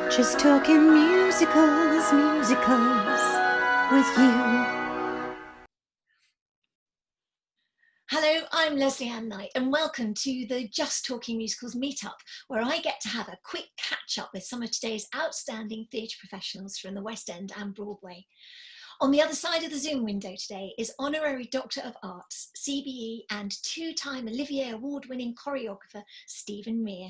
Just talking musicals, musicals with you. Hello, I'm Lesley Anne Knight and welcome to the Just Talking Musicals meetup, where I get to have a quick catch up with some of today's outstanding theatre professionals from the West End and Broadway. On the other side of the Zoom window today is Honorary Doctor of Arts, CBE and two-time Olivier Award-winning choreographer Stephen Mear.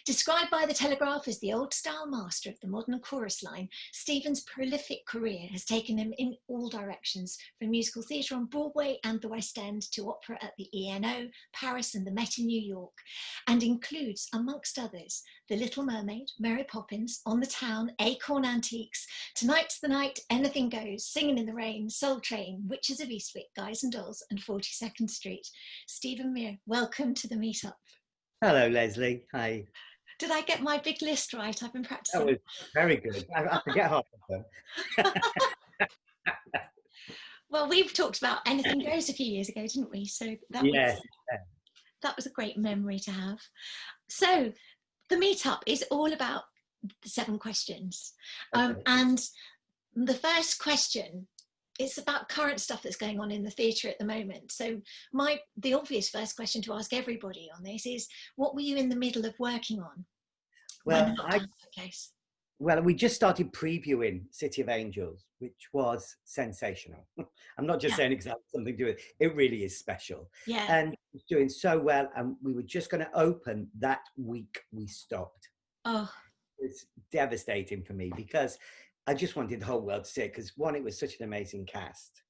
Described by The Telegraph as the old-style master of the modern chorus line, Stephen's prolific career has taken him in all directions, from musical theatre on Broadway and the West End to opera at the ENO, Paris and the Met in New York, and includes, amongst others, The Little Mermaid, Mary Poppins, On the Town, Acorn Antiques, Tonight's the Night, Anything Goes, Singing in the Rain, Soul Train, Witches of Eastwick, Guys and Dolls, and 42nd Street. Stephen Mear, welcome to the meetup. Hello, Lesley. Hi. Did I get my big list right? I've been That practicing. was very good. I forget half of them. Well, we've talked about Anything Goes a few years ago, didn't we? So Yes. that was a great memory to have. So the meetup is all about the 7 questions. Okay. And the first question, it's about current stuff that's going on in the theatre at the moment. So the obvious first question to ask everybody on this is, what were you in the middle of working on? Well, we just started previewing City of Angels, which was sensational. I'm not just saying exactly something to do with it. It really is special. Yeah. And it's doing so well. And we were just going to open that week. We stopped. Oh, it's devastating for me because I just wanted the whole world to see it. Because one, it was such an amazing cast.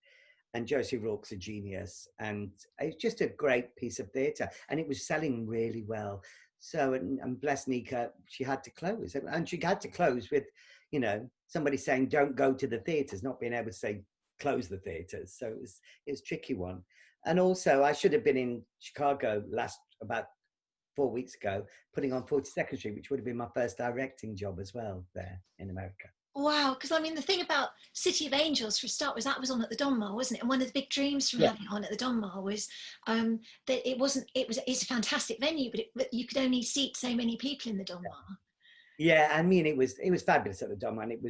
And Josie Rourke's a genius. And it's just a great piece of theatre. And it was selling really well. So, and bless Nika, she had to close. And she had to close with, somebody saying, don't go to the theatres, not being able to say, close the theatres. So it was a tricky one. And also, I should have been in Chicago about 4 weeks ago, putting on 42nd Street, which would have been my first directing job as well there in America. Wow, because I mean, the thing about City of Angels, for a start, was that was on at the Donmar, wasn't it? And one of the big dreams from having it on at the Donmar was that it's a fantastic venue, but you could only seat so many people in the Donmar. Yeah, I mean, it was fabulous at the Donmar, and it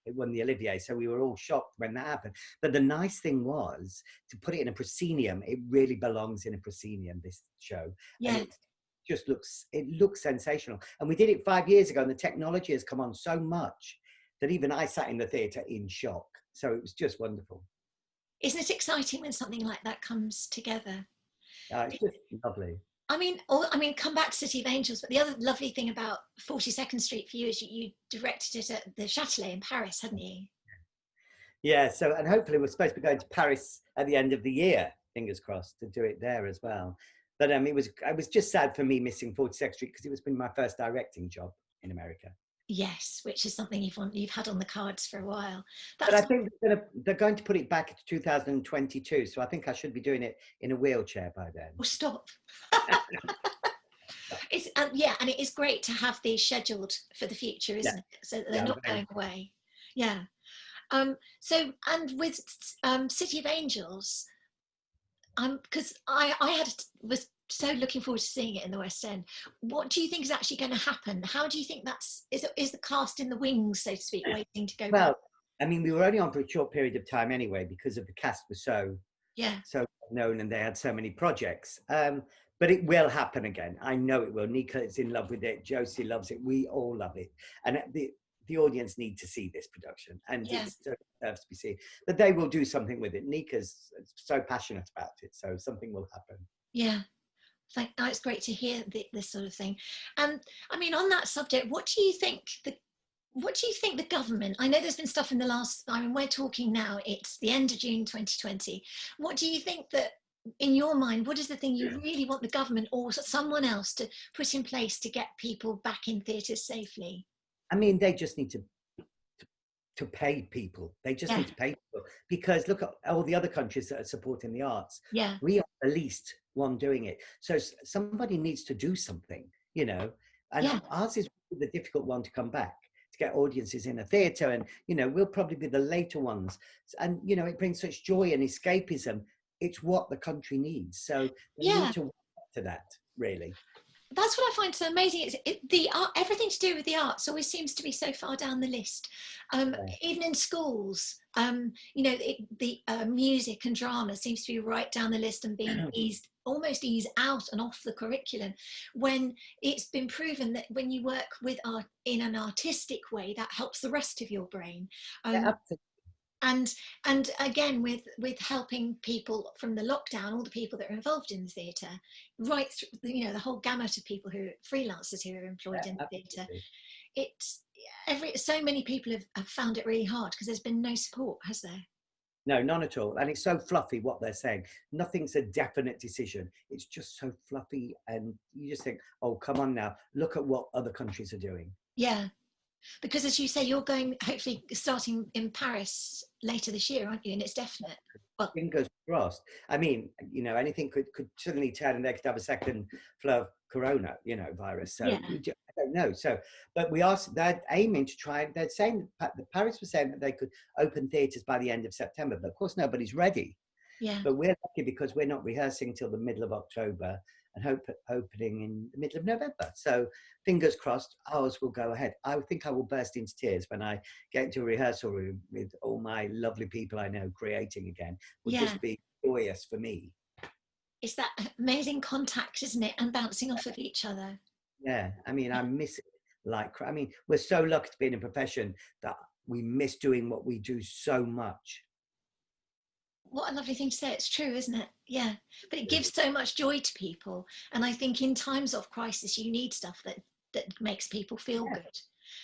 won the Olivier, so we were all shocked when that happened. But the nice thing was to put it in a proscenium. It really belongs in a proscenium, this show. Yeah. And it looks sensational. And we did it 5 years ago, and the technology has come on so much that even I sat in the theatre in shock. So it was just wonderful. Isn't it exciting when something like that comes together? It's just lovely. I mean, come back to City of Angels, but the other lovely thing about 42nd Street for you is you directed it at the Châtelet in Paris, hadn't you? Yeah, and hopefully we're supposed to be going to Paris at the end of the year, fingers crossed, to do it there as well. But it was just sad for me missing 42nd Street because it was been my first directing job in America. Yes, which is something you've had on the cards for a while. But I think they're going to put it back to 2022, so I think I should be doing it in a wheelchair by then. Oh, stop. And it is great to have these scheduled for the future, isn't it? So that they're not going away. Yeah. So, and with City of Angels, because I was so looking forward to seeing it in the West End. What do you think is actually going to happen? How do you think is the cast in the wings, so to speak, waiting to go? Well, I mean, we were only on for a short period of time anyway, because of the cast was so known and they had so many projects. But it will happen again. I know it will. Nika is in love with it. Josie loves it. We all love it. And the audience need to see this production, and it deserves to be seen. But they will do something with it. Nika's so passionate about it, so something will happen. Yeah. It's great to hear this sort of thing. And I mean, on that subject, what do you think the government, I know there's been stuff in the last, I mean, we're talking now, it's the end of June 2020. What do you think that, in your mind, what is the thing you really want the government or someone else to put in place to get people back in theatres safely? I mean, they just need to pay people. They just need to pay people, because look at all the other countries that are supporting the arts. Yeah. We are the least one doing it. So somebody needs to do something, and ours is the difficult one to come back, to get audiences in a theatre, and we'll probably be the later ones, and it brings such joy and escapism. It's what the country needs, so we need to work to that, really. that's what I find so amazing. The art, everything to do with the arts always seems to be so far down the list. Even in schools, you know, the music and drama seems to be right down the list and being almost eased out and off the curriculum, when it's been proven that when you work with art in an artistic way, that helps the rest of your brain. Yeah, absolutely. And again, with helping people from the lockdown, all the people that are involved in the theatre, right through, you know, the whole gamut of people who are freelancers who are employed in the theatre, it's so many people have found it really hard because there's been no support, has there? No, none at all. And it's so fluffy what they're saying. Nothing's a definite decision. It's just so fluffy. And you just think, oh, come on now. Look at what other countries are doing. Yeah. Because as you say, you're going, hopefully starting in Paris later this year, aren't you? And it's definite. Well, fingers crossed. I mean, you know, anything could suddenly turn and they could have a second flow of corona, you know, virus. So yeah. I don't know. So, but they're aiming to try. They're saying that Paris was saying that they could open theatres by the end of September, but of course nobody's ready. Yeah. But we're lucky because we're not rehearsing till the middle of October and opening in the middle of November. So fingers crossed, ours will go ahead. I think I will burst into tears when I get into a rehearsal room with all my lovely people I know creating again. Will just be joyous for me. It's that amazing contact, isn't it? And bouncing off of each other. Yeah, I mean, I miss it like, I mean, we're so lucky to be in a profession that we miss doing what we do so much. What a lovely thing to say. It's true, isn't it? Yeah. But it gives so much joy to people. And I think in times of crisis, you need stuff that makes people feel good.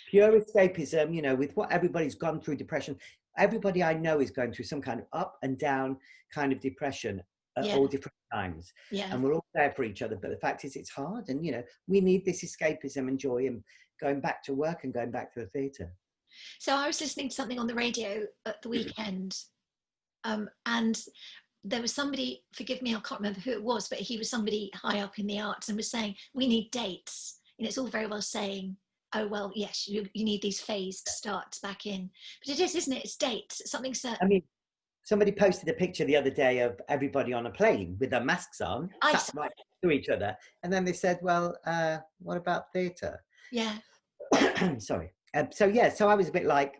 Pure escapism, you know, with what everybody's gone through, depression. Everybody I know is going through some kind of up and down kind of depression at all different times. Yeah. And we're all there for each other. But the fact is, it's hard. And, you know, we need this escapism and joy and going back to work and going back to the theatre. So I was listening to something on the radio at the weekend. And there was somebody, forgive me, I can't remember who it was, but he was somebody high up in the arts and was saying, we need dates. And it's all very well saying, oh, well, yes, you need these phased starts back in. But it is, isn't it? It's dates. It's something certain. I mean, somebody posted a picture the other day of everybody on a plane with their masks on, sat right to each other. And then they said, well, what about theatre? Yeah. Sorry. So I was a bit like,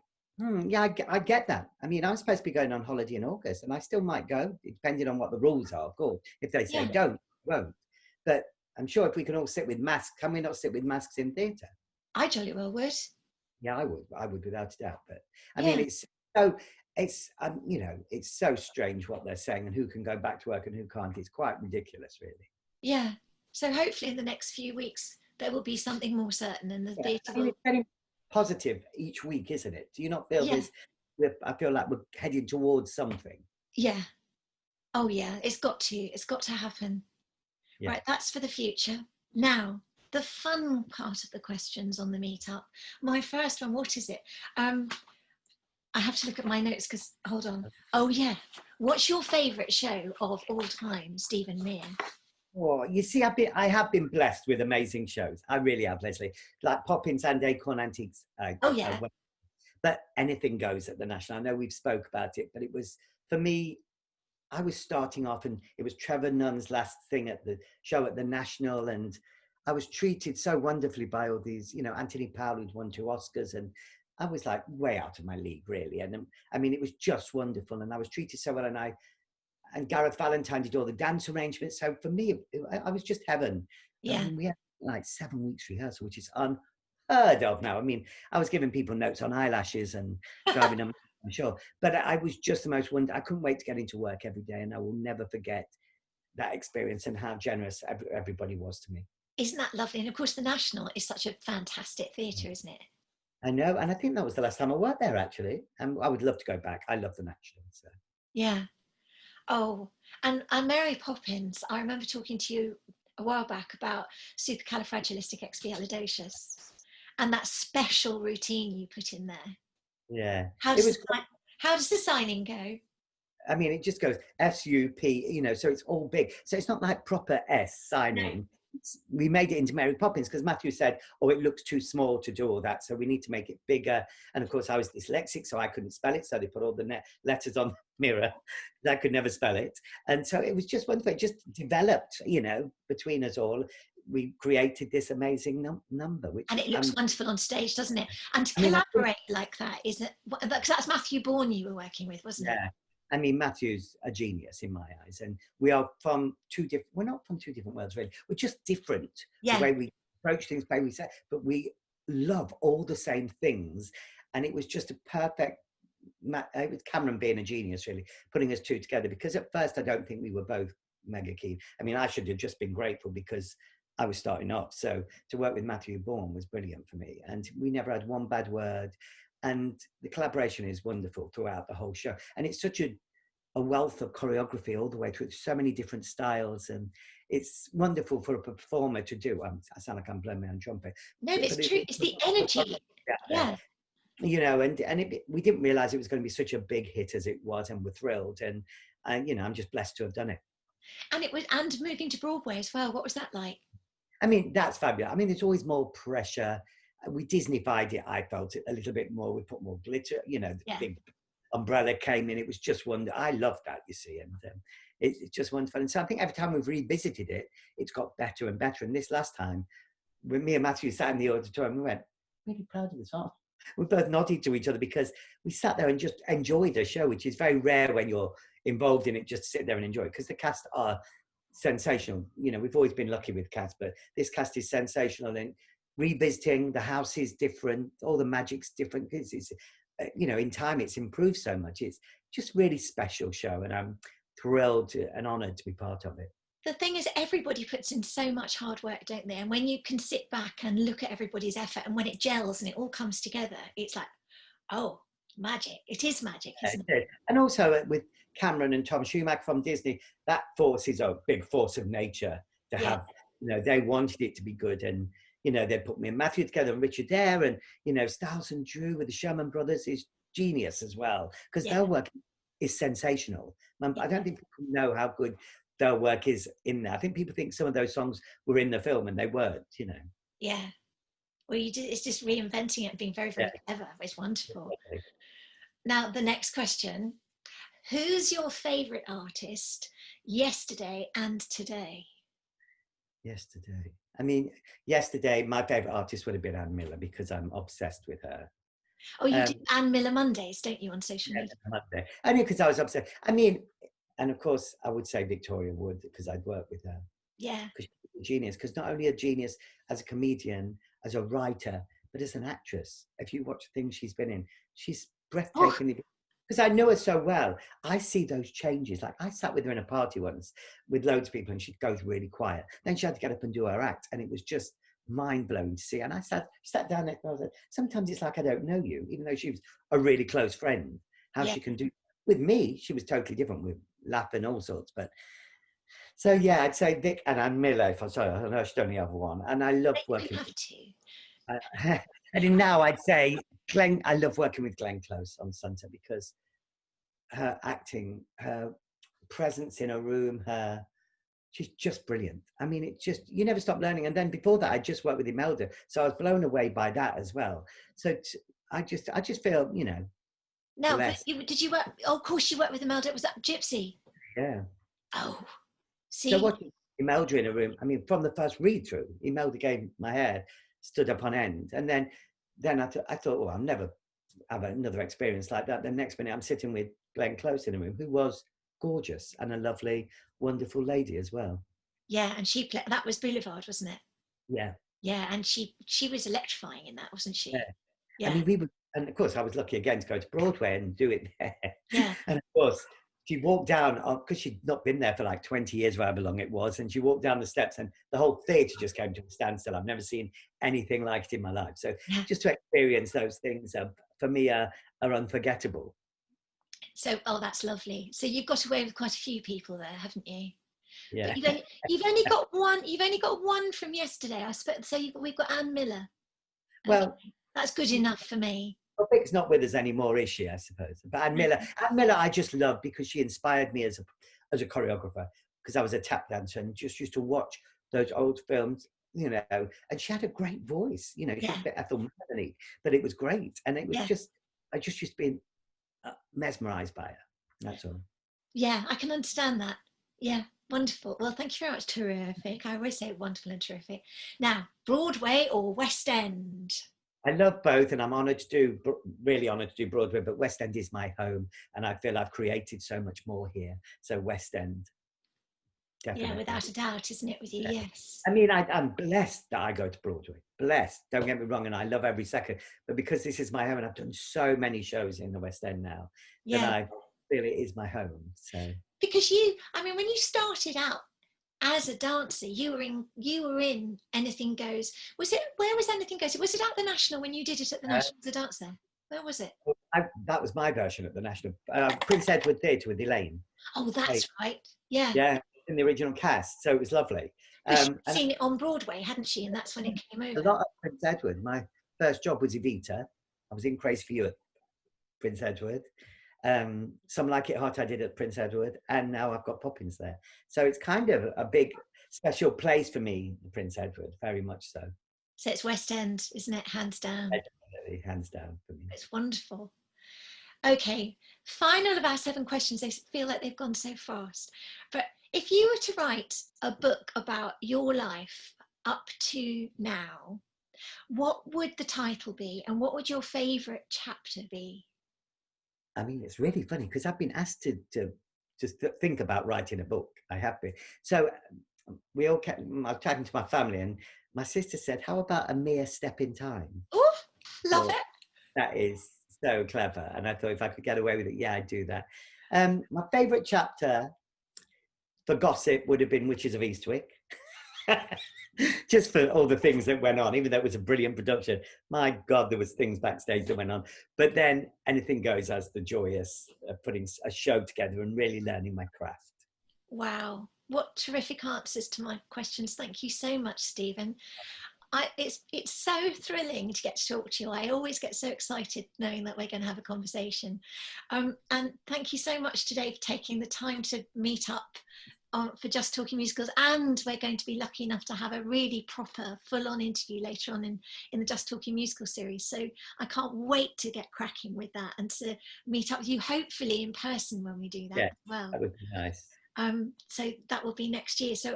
yeah, I get that. I mean, I'm supposed to be going on holiday in August and I still might go, depending on what the rules are, of course. If they say don't, won't. But I'm sure if we can all sit with masks, can we not sit with masks in theatre? I jolly well would. Yeah, I would without a doubt. But I mean, it's you know, it's so strange what they're saying and who can go back to work and who can't. It's quite ridiculous, really. Yeah. So hopefully in the next few weeks, there will be something more certain and the theatre will... It's very positive each week, isn't it? Do you not feel this? I feel like we're heading towards something. Yeah. Oh yeah, it's got to happen. Yeah. Right, that's for the future. Now, the fun part of the questions on the meetup. My first one, what is it? I have to look at my notes because, hold on. Oh yeah, what's your favourite show of all time, Stephen Mear? Oh, you see, I have been blessed with amazing shows. I really have, Lesley. Like Poppins and Acorn Antiques. But anything goes at the National. I know we've spoke about it, but it was, for me, I was starting off and it was Trevor Nunn's last thing at the show at the National. And I was treated so wonderfully by all these, you know, Anthony Powell, who'd won 2 Oscars. And I was like way out of my league, really. And I mean, it was just wonderful. And I was treated so well. And Gareth Valentine did all the dance arrangements. So for me, I was just heaven. Yeah. And we had like 7 weeks rehearsal, which is unheard of now. I mean, I was giving people notes on eyelashes and driving them, I'm sure. But I was just the most wonderful. I couldn't wait to get into work every day. And I will never forget that experience and how generous everybody was to me. Isn't that lovely? And of course, the National is such a fantastic theatre, isn't it? I know. And I think that was the last time I worked there, actually. And I would love to go back. I love the National. So. Yeah. Oh, and Mary Poppins, I remember talking to you a while back about supercalifragilisticexpialidocious and that special routine you put in there. Yeah. How does the signing go? I mean, it just goes S-U-P, you know, so it's all big. So it's not like proper S signing. No. We made it into Mary Poppins because Matthew said, oh, it looks too small to do all that. So we need to make it bigger. And of course, I was dyslexic, so I couldn't spell it. So they put all the letters on the mirror. I could never spell it. And so it was just wonderful. It just developed, you know, between us all. we created this amazing number, which And it looks wonderful on stage, doesn't it? And to I mean, I think, collaborate like that, is it? Because that's Matthew Bourne you were working with, wasn't it? yeah. I mean, Matthew's a genius in my eyes, and we are from two different. We're not from two different worlds, really. We're just different. The Yeah. way we approach things, the way we say, but we love all the same things. And it was just a perfect. It was Cameron being a genius, really, putting us two together. Because at first, I don't think we were both mega keen. I mean, I should have just been grateful because I was starting off. So to work with Matthew Bourne was brilliant for me, and we never had one bad word. And the collaboration is wonderful throughout the whole show. And it's such a wealth of choreography all the way through, so many different styles. And it's wonderful for a performer to do. I sound like I'm blowing my own trumpet. No, but it's true. It's the energy. Yeah. You know, and we didn't realize it was going to be such a big hit as it was, and we're thrilled. And you know, I'm just blessed to have done it. And it was, and moving to Broadway as well. What was that like? I mean, that's fabulous. I mean, there's always more pressure. We Disneyfied it, I felt it a little bit more. We put more glitter, you know, the big umbrella came in. It was just wonderful. I love that, you see, and it's just wonderful. And so I think every time we've revisited it, it's got better and better. And this last time, when me and Matthew sat in the auditorium, we went, really proud of this song. We both nodded to each other because we sat there and just enjoyed the show, which is very rare when you're involved in it, just to sit there and enjoy it, because the cast are sensational. You know, we've always been lucky with cast, but this cast is sensational. And revisiting, the house is different, all the magic's different. It's you know, in time it's improved so much. It's just really special show, and I'm thrilled and honoured to be part of it. The thing is, everybody puts in so much hard work, don't they? And when you can sit back and look at everybody's effort, and when it gels and it all comes together, it's like, oh, magic. It is magic, isn't it? And also with Cameron and Tom Schumacher from Disney, that force is a big force of nature to have, you know, they wanted it to be good. And, you know, they put me and Matthew together and Richard there, and, you know, Stiles and Drew with the Sherman Brothers is genius as well, because their work is sensational. I don't think people know how good their work is in there. I think people think some of those songs were in the film and they weren't, you know. Yeah. Well, it's just reinventing it and being very, very clever. It's wonderful. Exactly. Now, the next question. Who's your favourite artist yesterday and today? Yesterday. I mean, yesterday, my favourite artist would have been Anne Miller, because I'm obsessed with her. Oh, you do Anne Miller Mondays, don't you, on social media? Monday. Only because I was obsessed. I mean, and of course, I would say Victoria Wood, because I'd worked with her. Yeah. Because she's a genius. Because not only a genius as a comedian, as a writer, but as an actress. If you watch things she's been in, she's breathtakingly. Because I know her so well, I see those changes. Like, I sat with her in a party once with loads of people, and she goes really quiet. Then she had to get up and do her act, and it was just mind-blowing to see. And I sat down there, and I was like, sometimes it's like I don't know you, even though she was a really close friend. How she can do. With me, she was totally different, with laughing all sorts. But so yeah, I'd say Vic and Anne Miller. If I'm sorry, I know she's only the other one, and I love working. You have to. And now I'd say Glenn. I love working with Glenn Close on Sunday, because her acting, her presence in a room, she's just brilliant. I mean, it just, you never stop learning. And then before that, I just worked with Imelda, so I was blown away by that as well. So I just feel, you know. No, but did you work? Oh, of course, you worked with Imelda. Was that Gypsy? Yeah. Oh, see. So watching Imelda in a room, I mean, from the first read through, Imelda gave my hair stood up on end, and then I thought, well, I'll never have another experience like that. The next minute, I'm sitting with Glenn Close in a room, who was gorgeous and a lovely, wonderful lady as well. Yeah, and she played. That was Boulevard, wasn't it? Yeah. Yeah, and she was electrifying in that, wasn't she? Yeah. I mean, and of course, I was lucky again to go to Broadway and do it there. Yeah. And of course, she walked down, because she'd not been there for like 20 years, however long it was, and she walked down the steps, and the whole theatre just came to a standstill. I've never seen anything like it in my life. So just to experience those things, for me, are unforgettable. So, that's lovely. So you've got away with quite a few people there, haven't you? Yeah. But you've only got one. You've only got one from yesterday, I suppose. So we've got Anne Miller. Well, that's good enough for me. Well, Vic's not with us anymore, is she? I suppose. But Anne Miller, I just love, because she inspired me as a choreographer, because I was a tap dancer and just used to watch those old films, you know. And she had a great voice, you know. She was a bit Ethel Merlin, but it was great, and it was just, I just used to be mesmerised by her. That's all. Yeah, I can understand that. Yeah, wonderful. Well, thank you very much. Terrific. I always say wonderful and terrific. Now, Broadway or West End? I love both, and I'm honoured to do, really honoured to do Broadway, but West End is my home, and I feel I've created so much more here. So West End, Yeah, definitely. without a doubt, isn't it, with you? Yeah. Yes. I mean, I'm blessed that I go to Broadway. Blessed, don't get me wrong, and I love every second. But because this is my home, and I've done so many shows in the West End now, that Yeah. I feel it is my home. So Because I mean, when you started out as a dancer, you were in Anything Goes. Where was Anything Goes? Was it at the National when you did it at the uh, National as a dancer? Where was it? that was my version at the National Prince Edward Theatre with Elaine. Oh, Hey, that's right. Yeah. yeah, in the original cast. So it was lovely. Because she'd And seen it on Broadway, hadn't she? And that's when it came a over. lot of Prince Edward. My first job was Evita. I was in Crazy for You at Prince Edward. Some Like It Hot I did at Prince Edward, and now I've got Poppins there. So it's kind of a big special place for me, Prince Edward, very much so. So it's West End, isn't it? Hands down. Definitely, hands down for me. It's wonderful. Okay, final of our 7 questions. They feel like they've gone so fast. But if you were to write a book about your life up to now, what would the title be, and what would your favourite chapter be? I mean, it's really funny because I've been asked to just think about writing a book. I have been. So we all kept, I was chatting to my family, and my sister said, "How about a mere step in time?" Oh, love Well, it. that is so clever. And I thought if I could get away with it, yeah, I'd do that. My favourite chapter for gossip would have been Witches of Eastwick. Just for all the things that went on, even though it was a brilliant production. My God, there was things backstage that went on. But then Anything Goes as the joyous putting a show together and really learning my craft. Wow, what terrific answers to my questions. Thank you so much, Stephen. It's so thrilling to get to talk to you. I always get so excited knowing that we're going to have a conversation. And thank you so much today for taking the time to meet up for Just Talking Musicals. And we're going to be lucky enough to have a really proper, full-on interview later on in the Just Talking Musical series. So I can't wait to get cracking with that and to meet up with you, hopefully in person when we do that as well. That would be nice. So that will be next year. So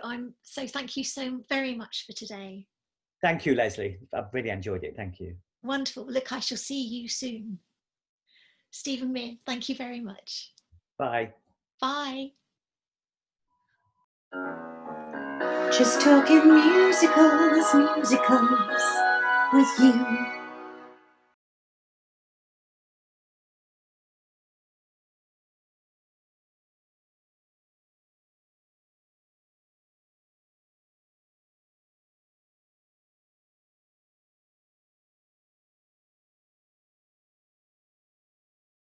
thank you so very much for today. Thank you, Lesley. I've really enjoyed it. Thank you. Wonderful. Look, I shall see you soon. Stephen Mear, thank you very much. Bye. Bye. Just talking musicals, musicals with you.